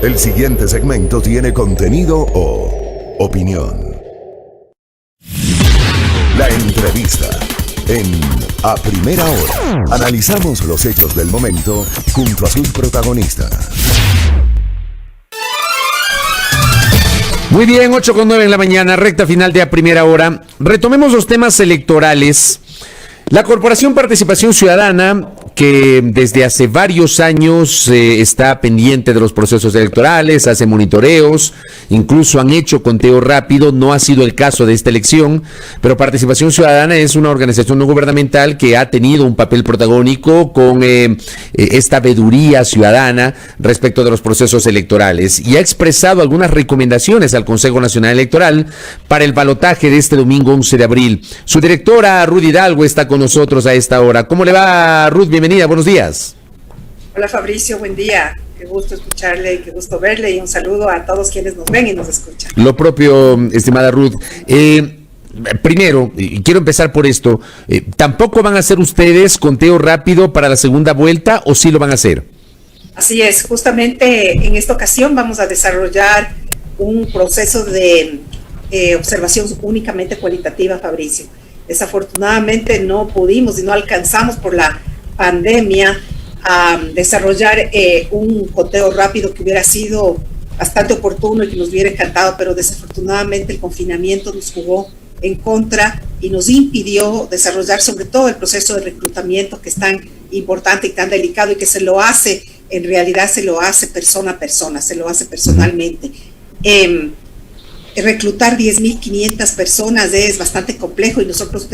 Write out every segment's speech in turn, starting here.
El siguiente segmento tiene contenido o opinión. La entrevista en A Primera Hora. Analizamos los hechos del momento junto a sus protagonistas. Muy bien, 8:09 en la mañana, recta final de A Primera Hora. Retomemos los temas electorales. La Corporación Participación Ciudadana, que desde hace varios años está pendiente de los procesos electorales, hace monitoreos, incluso han hecho conteo rápido, no ha sido el caso de esta elección, pero Participación Ciudadana es una organización no gubernamental que ha tenido un papel protagónico con esta veeduría ciudadana respecto de los procesos electorales y ha expresado algunas recomendaciones al Consejo Nacional Electoral para el balotaje de este domingo 11 de abril. Su directora, Ruth Hidalgo, está con nosotros a esta hora. ¿Cómo le va, Ruth? Bienvenida, buenos días. Hola Fabricio, buen día. Qué gusto escucharle, qué gusto verle y un saludo a todos quienes nos ven y nos escuchan. Lo propio, estimada Ruth. Primero, quiero empezar por esto. ¿Tampoco van a hacer ustedes conteo rápido para la segunda vuelta o sí lo van a hacer? Así es, justamente en esta ocasión vamos a desarrollar un proceso de observación únicamente cualitativa, Fabricio. Desafortunadamente no pudimos y no alcanzamos por la pandemia a desarrollar un conteo rápido que hubiera sido bastante oportuno y que nos hubiera encantado, pero desafortunadamente el confinamiento nos jugó en contra y nos impidió desarrollar sobre todo el proceso de reclutamiento que es tan importante y tan delicado y que se lo hace, en realidad se lo hace persona a persona, se lo hace personalmente. Reclutar 10.500 personas es bastante complejo y nosotros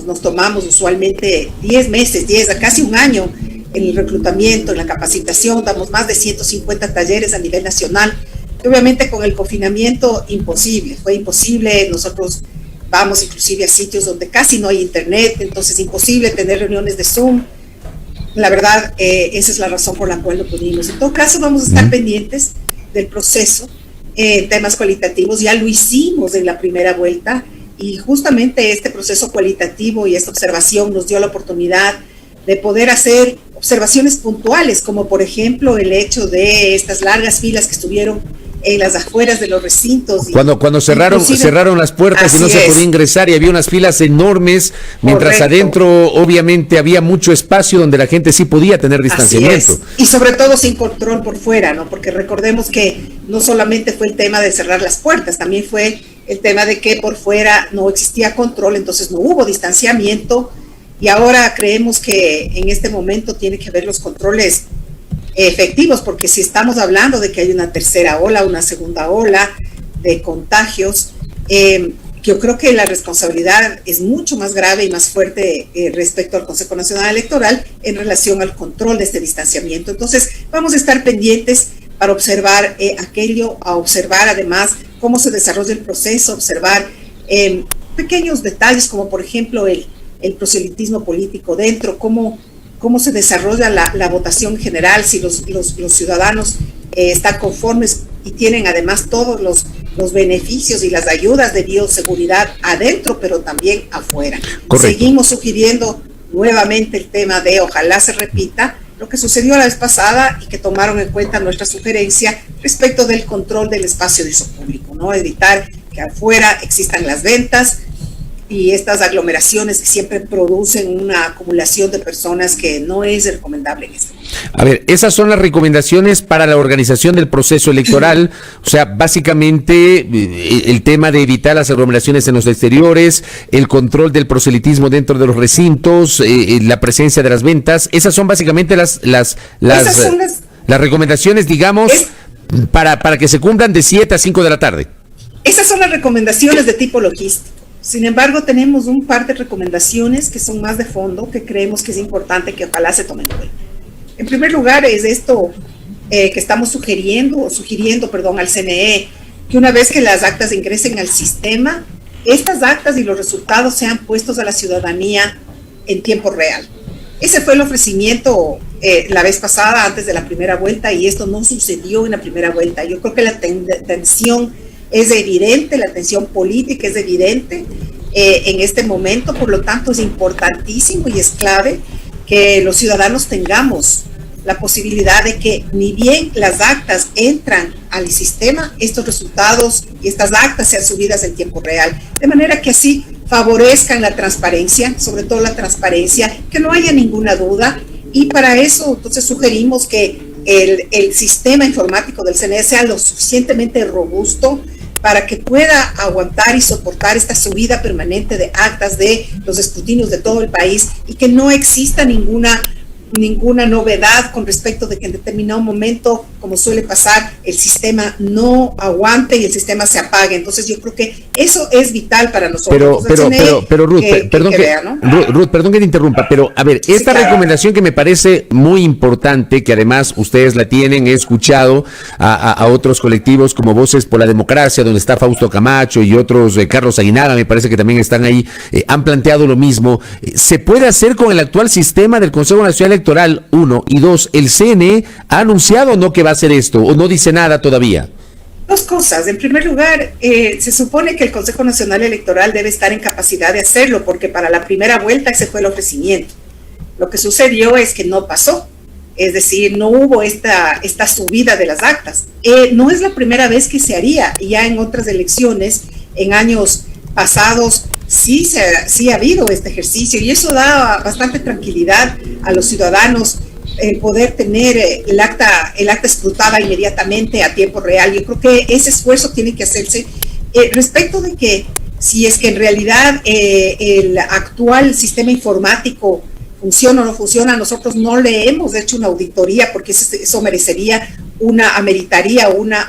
nos tomamos usualmente 10 meses, casi un año en el reclutamiento, en la capacitación, damos más de 150 talleres a nivel nacional. Obviamente con el confinamiento fue imposible, nosotros vamos inclusive a sitios donde casi no hay internet, entonces imposible tener reuniones de Zoom. La verdad, esa es la razón por la cual no pudimos. En todo caso, vamos a estar pendientes del proceso. Temas cualitativos, ya lo hicimos en la primera vuelta y justamente este proceso cualitativo y esta observación nos dio la oportunidad de poder hacer observaciones puntuales, como por ejemplo el hecho de estas largas filas que estuvieron en las afueras de los recintos. Cuando cerraron las puertas y no se podía ingresar y había unas filas enormes, mientras Correcto. Adentro obviamente había mucho espacio donde la gente sí podía tener distanciamiento. Y sobre todo sin control por fuera, ¿no? Porque recordemos que no solamente fue el tema de cerrar las puertas, también fue el tema de que por fuera no existía control, entonces no hubo distanciamiento y ahora creemos que en este momento tiene que haber los controles efectivos, porque si estamos hablando de que hay una tercera ola, una segunda ola de contagios, yo creo que la responsabilidad es mucho más grave y más fuerte respecto al Consejo Nacional Electoral en relación al control de este distanciamiento. Entonces vamos a estar pendientes para observar a observar además cómo se desarrolla el proceso, observar pequeños detalles como por ejemplo el proselitismo político dentro, cómo se desarrolla la votación general, si los ciudadanos están conformes y tienen además todos los beneficios y las ayudas de bioseguridad adentro, pero también afuera. Correcto. Seguimos sugiriendo nuevamente el tema de ojalá se repita lo que sucedió la vez pasada y que tomaron en cuenta nuestra sugerencia respecto del control del espacio de uso público, ¿no? Evitar que afuera existan las ventas y estas aglomeraciones que siempre producen una acumulación de personas que no es recomendable en este momento. A ver, esas son las recomendaciones para la organización del proceso electoral, o sea, básicamente el tema de evitar las aglomeraciones en los exteriores, el control del proselitismo dentro de los recintos, la presencia de las ventas, esas son básicamente las recomendaciones, digamos, para que se cumplan de 7 a 5 de la tarde. Esas son las recomendaciones de tipo logístico. Sin embargo, tenemos un par de recomendaciones que son más de fondo, que creemos que es importante que ojalá se tomen en cuenta. En primer lugar, es esto que estamos sugiriendo al CNE, que una vez que las actas ingresen al sistema, estas actas y los resultados sean puestos a la ciudadanía en tiempo real. Ese fue el ofrecimiento la vez pasada, antes de la primera vuelta, y esto no sucedió en la primera vuelta. Yo creo que la tensión es evidente, la tensión política es evidente en este momento, por lo tanto es importantísimo y es clave que los ciudadanos tengamos la posibilidad de que ni bien las actas entran al sistema, estos resultados y estas actas sean subidas en tiempo real, de manera que así favorezcan la transparencia, sobre todo la transparencia, que no haya ninguna duda, y para eso entonces sugerimos que el sistema informático del CNE sea lo suficientemente robusto para que pueda aguantar y soportar esta subida permanente de actas de los escrutinios de todo el país y que no exista ninguna novedad con respecto de que en determinado momento, como suele pasar, el sistema no aguante y el sistema se apague. Entonces yo creo que eso es vital para nosotros. Pero Ruth, perdón que te interrumpa, pero a ver, esta recomendación que me parece muy importante, que además ustedes la tienen, he escuchado a otros colectivos como Voces por la Democracia, donde está Fausto Camacho y otros, Carlos Aguinaga, me parece que también están ahí, han planteado lo mismo. ¿Se puede hacer con el actual sistema del Consejo Nacional Electoral, 1, y 2, el CNE ha anunciado o no que va a hacer esto, o no dice nada todavía? Dos cosas. En primer lugar, se supone que el Consejo Nacional Electoral debe estar en capacidad de hacerlo, porque para la primera vuelta ese fue el ofrecimiento. Lo que sucedió es que no pasó, es decir, no hubo esta subida de las actas. No es la primera vez que se haría, ya en otras elecciones, en años pasados, sí ha habido este ejercicio, y eso da bastante tranquilidad a los ciudadanos, el poder tener el acta escrutada inmediatamente a tiempo real. Yo creo que ese esfuerzo tiene que hacerse. Respecto de que si es que en realidad el actual sistema informático funciona o no funciona, nosotros no le hemos hecho una auditoría, porque eso ameritaría una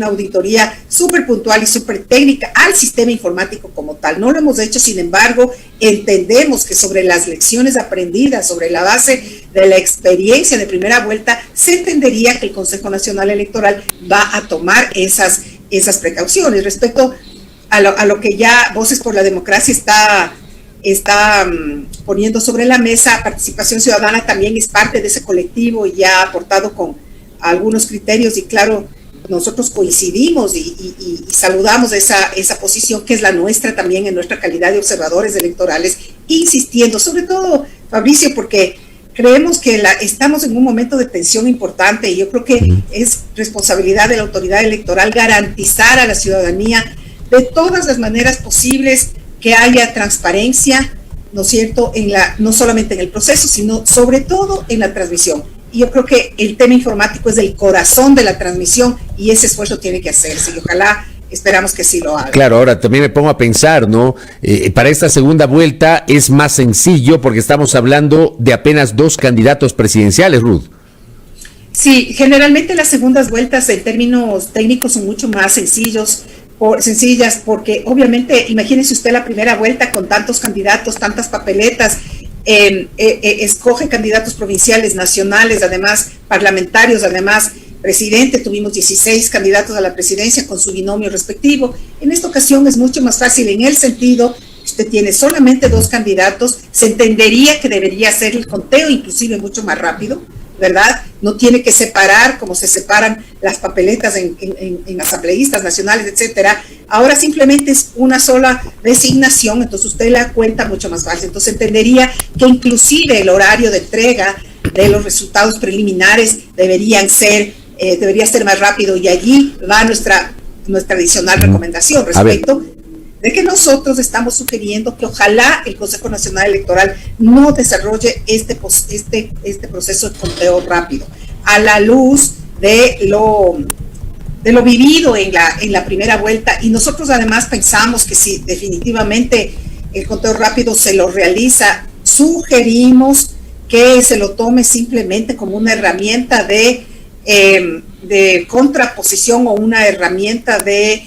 auditoría súper puntual y súper técnica al sistema informático como tal. No lo hemos hecho, sin embargo, entendemos que sobre las lecciones aprendidas, sobre la base de la experiencia de primera vuelta, se entendería que el Consejo Nacional Electoral va a tomar esas precauciones. Respecto a lo que ya Voces por la Democracia está poniendo sobre la mesa, Participación Ciudadana también es parte de ese colectivo y ya ha aportado con algunos criterios, y claro, nosotros coincidimos y saludamos esa posición que es la nuestra también en nuestra calidad de observadores electorales, insistiendo, sobre todo, Fabricio, porque creemos que estamos en un momento de tensión importante, y yo creo que es responsabilidad de la autoridad electoral garantizar a la ciudadanía de todas las maneras posibles que haya transparencia, ¿no es cierto?, no solamente en el proceso, sino sobre todo en la transmisión. Y yo creo que el tema informático es el corazón de la transmisión, y ese esfuerzo tiene que hacerse, y ojalá, esperamos que sí lo haga. Claro, ahora también me pongo a pensar, ¿no? Para esta segunda vuelta es más sencillo porque estamos hablando de apenas 2 candidatos presidenciales, Ruth. Sí, generalmente las segundas vueltas en términos técnicos son mucho más sencillas, porque obviamente, imagínese usted la primera vuelta con tantos candidatos, tantas papeletas, escoge candidatos provinciales, nacionales, además parlamentarios, además presidente. Tuvimos 16 candidatos a la presidencia con su binomio respectivo. En esta ocasión es mucho más fácil en el sentido que usted tiene solamente 2 candidatos, se entendería que debería ser el conteo inclusive mucho más rápido, ¿verdad? No tiene que separar como se separan las papeletas en asambleístas nacionales, etcétera. Ahora simplemente es una sola designación, entonces usted la cuenta mucho más fácil. Entonces entendería que inclusive el horario de entrega de los resultados preliminares debería ser más rápido, y allí va nuestra adicional recomendación respecto de que nosotros estamos sugiriendo que ojalá el Consejo Nacional Electoral no desarrolle este proceso de conteo rápido, a la luz de lo vivido en la primera vuelta. Y nosotros además pensamos que si definitivamente el conteo rápido se lo realiza, sugerimos que se lo tome simplemente como una herramienta de contraposición, o una herramienta de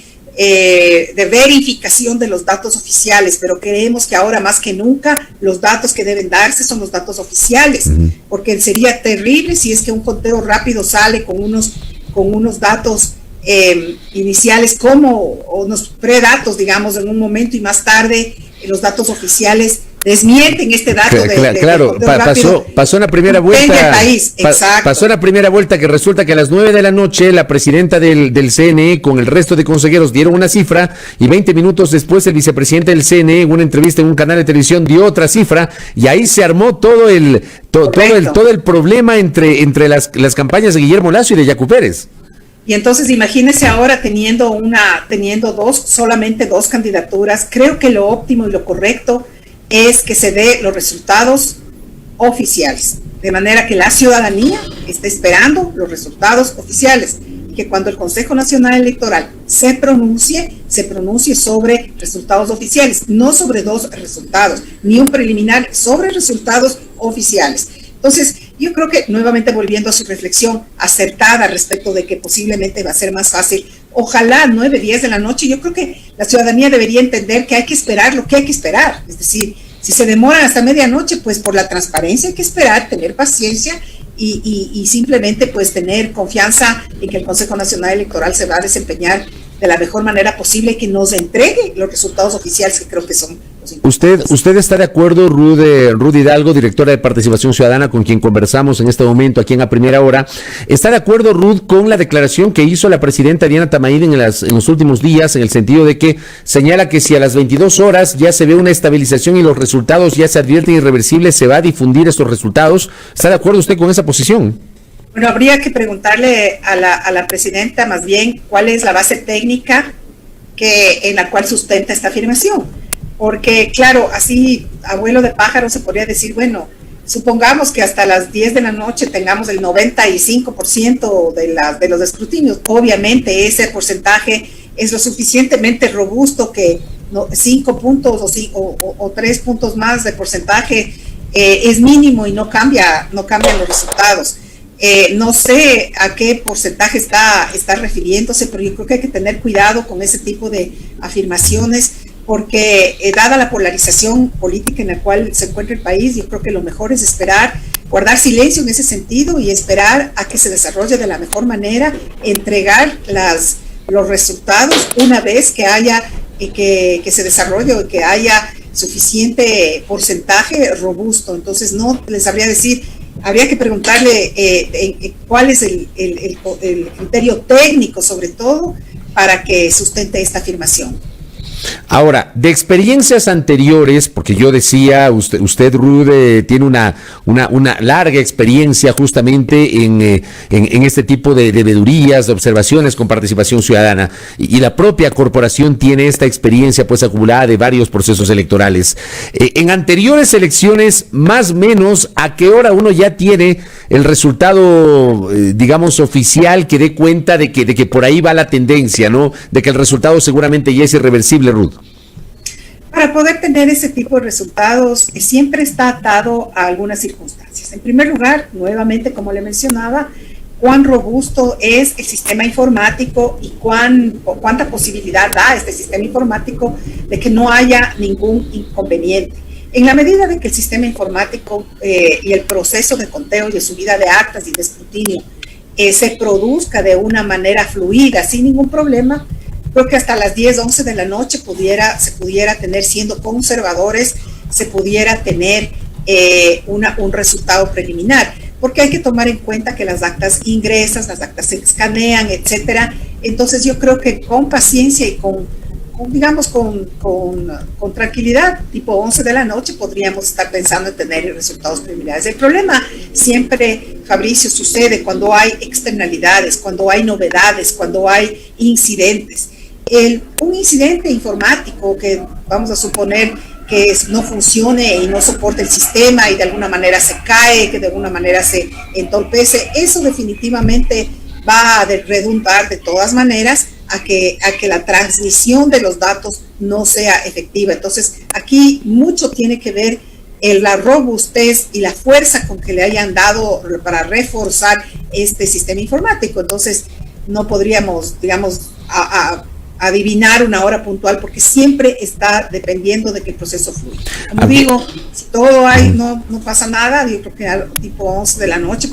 verificación de los datos oficiales, pero creemos que ahora más que nunca los datos que deben darse son los datos oficiales, porque sería terrible si es que un conteo rápido sale con unos datos iniciales o unos predatos, digamos, en un momento, y más tarde los datos oficiales desmienten este dato claro, pasó en la primera vuelta. País. Pasó en la primera vuelta que resulta que a las 9 de la noche la presidenta del CNE con el resto de consejeros dieron una cifra y 20 minutos después el vicepresidente del CNE en una entrevista en un canal de televisión dio otra cifra y ahí se armó todo el problema entre las campañas de Guillermo Lasso y de Yacu Pérez. Y entonces imagínese ahora teniendo solamente dos candidaturas. Creo que lo óptimo y lo correcto es que se dé los resultados oficiales, de manera que la ciudadanía esté esperando los resultados oficiales y que cuando el Consejo Nacional Electoral se pronuncie sobre resultados oficiales, no sobre dos resultados, ni un preliminar, sobre resultados oficiales. Entonces, yo creo que nuevamente volviendo a su reflexión acertada respecto de que posiblemente va a ser más fácil, ojalá 9, 10 de la noche, yo creo que la ciudadanía debería entender que hay que esperar lo que hay que esperar. Es decir, si se demoran hasta medianoche, pues por la transparencia hay que esperar, tener paciencia y simplemente pues tener confianza en que el Consejo Nacional Electoral se va a desempeñar de la mejor manera posible y que nos entregue los resultados oficiales que creo que son los importantes. ¿Usted está de acuerdo, Ruth Hidalgo, directora de Participación Ciudadana, con quien conversamos en este momento aquí en A Primera Hora? ¿Está de acuerdo, Ruth, con la declaración que hizo la presidenta Diana Tamaín en los últimos días, en el sentido de que señala que si a las 22 horas ya se ve una estabilización y los resultados ya se advierten irreversibles, se va a difundir estos resultados? ¿Está de acuerdo usted con esa posición? Bueno, habría que preguntarle a la presidenta más bien cuál es la base técnica en la cual sustenta esta afirmación. Porque, claro, así, abuelo de pájaro, se podría decir, bueno, supongamos que hasta las 10 de la noche tengamos el 95% de los escrutinios. Obviamente ese porcentaje es lo suficientemente robusto que 5 puntos o 3 puntos más de porcentaje es mínimo y no cambian los resultados. No sé a qué porcentaje está refiriéndose, pero yo creo que hay que tener cuidado con ese tipo de afirmaciones porque dada la polarización política en la cual se encuentra el país, yo creo que lo mejor es esperar, guardar silencio en ese sentido y esperar a que se desarrolle de la mejor manera, entregar los resultados una vez que haya que se desarrolle o que haya suficiente porcentaje robusto. Entonces no les sabría decir. Habría que preguntarle cuál es el criterio técnico, sobre todo, para que sustente esta afirmación. Ahora, de experiencias anteriores, porque yo decía, usted Ruth, tiene una larga experiencia justamente en este tipo de veedurías, de observaciones con participación ciudadana, y la propia corporación tiene esta experiencia pues acumulada de varios procesos electorales. En anteriores elecciones, más o menos, ¿a qué hora uno ya tiene el resultado, digamos, oficial que dé cuenta de que por ahí va la tendencia, ¿no? De que el resultado seguramente ya es irreversible, Ruth. Para poder tener ese tipo de resultados, siempre está atado a algunas circunstancias. En primer lugar, nuevamente, como le mencionaba, cuán robusto es el sistema informático y cuánta posibilidad da este sistema informático de que no haya ningún inconveniente. En la medida de que el sistema informático y el proceso de conteo y de subida de actas y de escrutinio se produzca de una manera fluida, sin ningún problema, creo que hasta las 10, 11 de la noche se pudiera tener, siendo conservadores, se pudiera tener un resultado preliminar, porque hay que tomar en cuenta que las actas ingresas, las actas se escanean, etcétera. Entonces yo creo que con paciencia y con tranquilidad, tipo 11 de la noche, podríamos estar pensando en tener resultados preliminares. El problema siempre, Fabricio, sucede cuando hay externalidades, cuando hay novedades, cuando hay incidentes. Un incidente informático que vamos a suponer que no funcione y no soporte el sistema y de alguna manera se cae, que de alguna manera se entorpece, eso definitivamente va a redundar de todas maneras a que la transmisión de los datos no sea efectiva. Entonces aquí mucho tiene que ver la robustez y la fuerza con que le hayan dado para reforzar este sistema informático. Entonces no podríamos, digamos, adivinar una hora puntual porque siempre está dependiendo de que el proceso fluya. Como digo, si todo hay, no pasa nada. Yo creo que al tipo 11 de la noche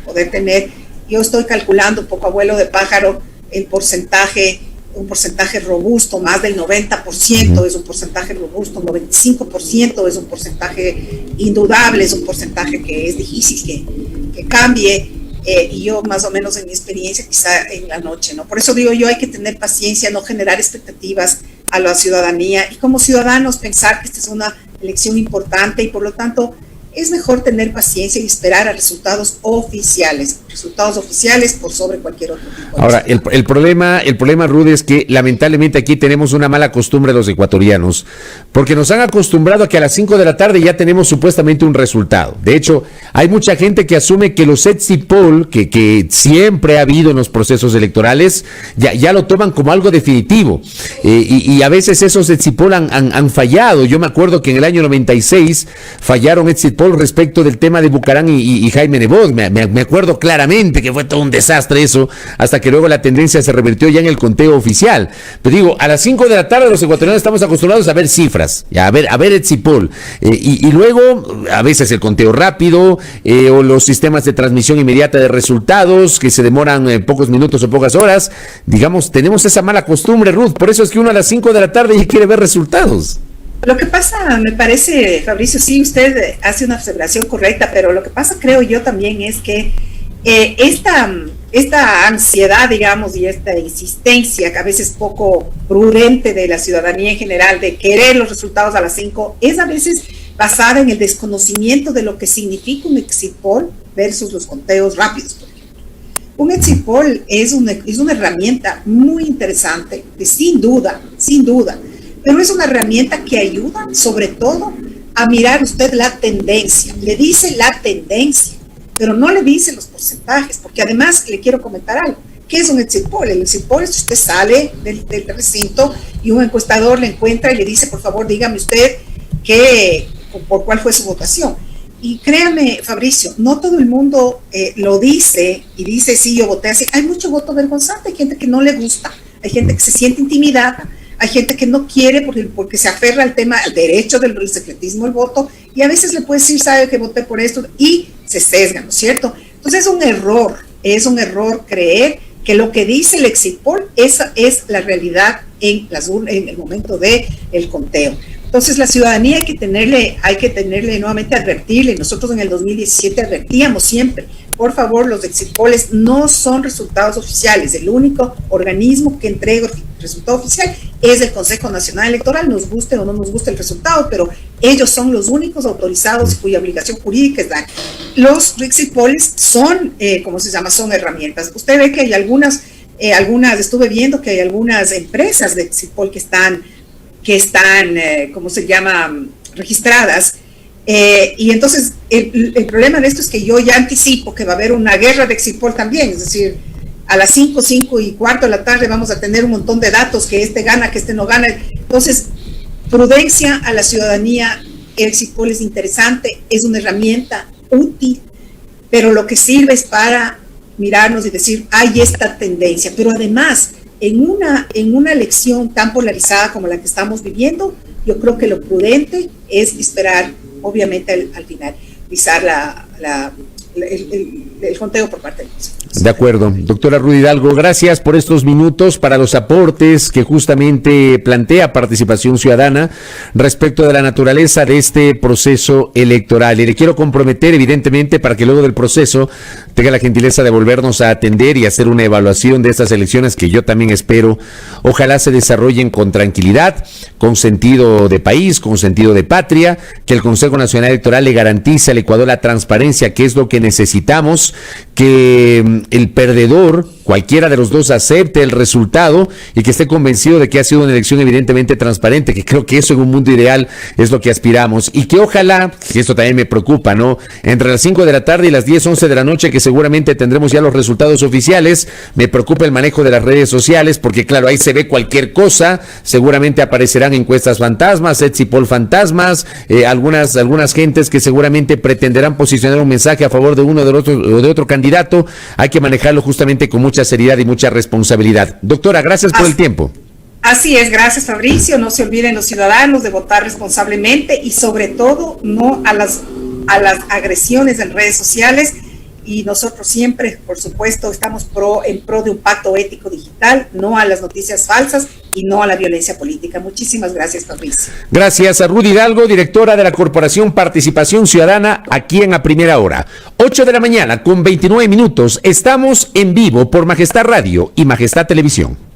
poder tener, yo estoy calculando un poco abuelo de pájaro, el porcentaje un porcentaje robusto, más del 90% es un porcentaje robusto, 95% es un porcentaje indudable, es un porcentaje que es difícil que cambie, y yo más o menos en mi experiencia quizá en la noche, ¿no? Por eso digo yo, hay que tener paciencia, no generar expectativas a la ciudadanía y como ciudadanos pensar que esta es una elección importante y por lo tanto es mejor tener paciencia y esperar a resultados oficiales por sobre cualquier otro tipo de Ahora, el problema, Rudy, es que lamentablemente aquí tenemos una mala costumbre los ecuatorianos, porque nos han acostumbrado a que a las 5 de la tarde ya tenemos supuestamente un resultado. De hecho, hay mucha gente que asume que los exit poll, que siempre ha habido en los procesos electorales, ya lo toman como algo definitivo. Y a veces esos exit poll han fallado. Yo me acuerdo que en el año 96 fallaron exit poll respecto del tema de Bucarán y Jaime Nebot. Me acuerdo claramente que fue todo un desastre eso, hasta que luego la tendencia se revirtió ya en el conteo oficial. Pero digo, a las 5 de la tarde los ecuatorianos estamos acostumbrados a ver cifras, a ver exit poll, y luego a veces el conteo rápido, o los sistemas de transmisión inmediata de resultados que se demoran pocos minutos o pocas horas. Digamos, tenemos esa mala costumbre, Ruth, por eso es que uno a las 5 de la tarde ya quiere ver resultados. Lo que pasa, me parece, Fabricio, sí, usted hace una observación correcta, pero lo que pasa, creo yo también, es que esta ansiedad, digamos, y esta insistencia, que a veces poco prudente de la ciudadanía en general, de querer los resultados a las 5, es a veces basada en el desconocimiento de lo que significa un exit poll versus los conteos rápidos, por ejemplo. Un exit poll es una herramienta muy interesante, sin duda, pero es una herramienta que ayuda sobre todo a mirar usted la tendencia. Le dice la tendencia, pero no le dice los porcentajes, porque además le quiero comentar algo. ¿Qué es un exit poll? El exit poll es que usted sale del recinto y un encuestador le encuentra y le dice, por favor, dígame usted por cuál fue su votación. Y créame, Fabricio, no todo el mundo lo dice y dice, sí, yo voté así. Hay mucho voto vergonzante, hay gente que no le gusta, hay gente que se siente intimidada, hay gente que no quiere porque se aferra al tema, al derecho del secretismo del voto, y a veces le puede decir, sabe que voté por esto, y se sesga, ¿no es cierto? Entonces es un error creer que lo que dice el exit poll esa es la realidad en el momento del conteo. Entonces la ciudadanía hay que tenerle nuevamente, advertirle. Nosotros en el 2017 advertíamos siempre, por favor, los exit polls no son resultados oficiales. El único organismo que entrega el resultado oficial es el Consejo Nacional Electoral, nos guste o no nos guste el resultado, pero ellos son los únicos autorizados cuya obligación jurídica es dar. Los exit polls son, son herramientas. Usted ve que hay algunas, estuve viendo que hay algunas empresas de exit poll que están registradas, y entonces el problema de esto es que yo ya anticipo que va a haber una guerra de exit poll también, es decir, a las 5:15 de la tarde vamos a tener un montón de datos, que este gana, que este no gana. Entonces, prudencia a la ciudadanía. El exit poll es interesante, es una herramienta útil, pero lo que sirve es para mirarnos y decir, hay esta tendencia, pero además, en una elección tan polarizada como la que estamos viviendo, yo creo que lo prudente es esperar, obviamente, al final, pisar el conteo por parte de nosotros. De acuerdo. Doctora Rudy Hidalgo, gracias por estos minutos para los aportes que justamente plantea Participación Ciudadana respecto de la naturaleza de este proceso electoral. Y le quiero comprometer, evidentemente, para que luego del proceso tenga la gentileza de volvernos a atender y hacer una evaluación de estas elecciones que yo también espero, ojalá se desarrollen con tranquilidad, con sentido de país, con sentido de patria, que el Consejo Nacional Electoral le garantice al Ecuador la transparencia, que es lo que necesitamos, que el perdedor, cualquiera de los dos, acepte el resultado y que esté convencido de que ha sido una elección evidentemente transparente, que creo que eso en un mundo ideal es lo que aspiramos, y que ojalá, que esto también me preocupa, ¿no? Entre las 5 de la tarde y las 10, 11 de la noche, que seguramente tendremos ya los resultados oficiales, me preocupa el manejo de las redes sociales, porque claro, ahí se ve cualquier cosa, seguramente aparecerán encuestas fantasmas, exit poll fantasmas, algunas gentes que seguramente pretenderán posicionar un mensaje a favor de uno o de otro candidato. Hay que manejarlo justamente con mucha seriedad y mucha responsabilidad. Doctora, gracias por el tiempo. Así es, gracias, Fabricio. No se olviden los ciudadanos de votar responsablemente y sobre todo no a las agresiones en redes sociales, y nosotros siempre, por supuesto, estamos en pro de un pacto ético digital, no a las noticias falsas y no a la violencia política. Muchísimas gracias, Fabricio. Gracias a Rudy Hidalgo, directora de la Corporación Participación Ciudadana, aquí en A Primera Hora. 8 de la mañana con 29 minutos. Estamos en vivo por Majestad Radio y Majestad Televisión.